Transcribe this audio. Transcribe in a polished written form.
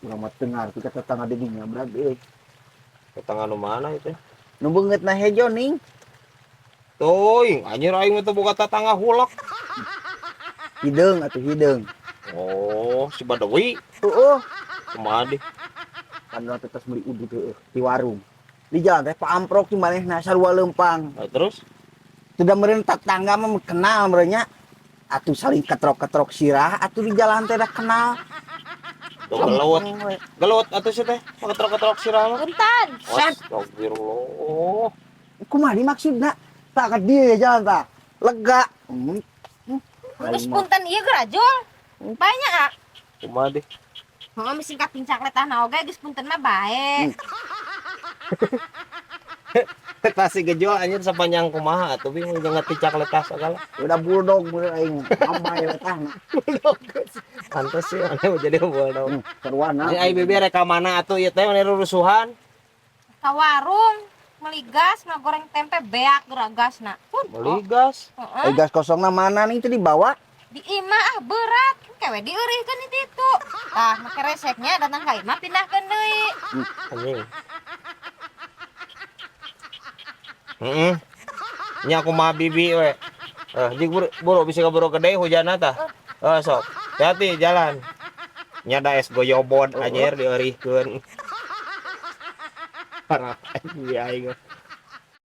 Urang mah tengar kita tetangga dedinya berarti Tetangga nu mana itu? nu beungeut na hejo ning Toy, anjir aing itu boga tetangga hulak. hideung atuh hideung. Oh, si Badawi. Heueuh, Kumaha deh. kan urang teh tos meuli udud heueuh di warung. Di jalan teh paamprok di manehna sarua leumpang. Nah, terus Sudah meureun tetangga mah kenal meureunnya. Atuh saling ketrok-ketrok sirah atuh di jalan teh da kenal. tuh gelawat. Lempeng we. Gelawat atuh sih teh. Ketrok-ketrok sirah mah. Punten. Set, Astagfirullah. kumaha dimaksudna? Tak ka dieu ya jalan tah. Lega. Geus punten ieu gerajul. Banyak ah. Kumaha deh. Heeh, misi kating cakletana oge geus punten mah bae. Pasti gejol anjir sepanjang kumaha atuh bingung jeung ngeticak letas segala. Udah bulldog meureun aing. Amai letahna. Pantes sih aneh jadi bulldog. Sarwana. Ini ai bebe rek ka mana atuh ieu teh mana rusuhan? Ka warung meuli gas, mah goreng tempe beak geragasna. Meuli gas. Heeh. Gas kosongna mana nih teh dibawa? Di imah berat, kewe dieurihkeun di ditu. Tah make reseknya datang ka imah pindahkeun deui. Anjing. Nya kumaha bibi we. Jeung buru bisa buru gede hujanna tah. Sok. Hati jalan. Nya da es goyobod anjir dieurihkeun. Parah anjing aing.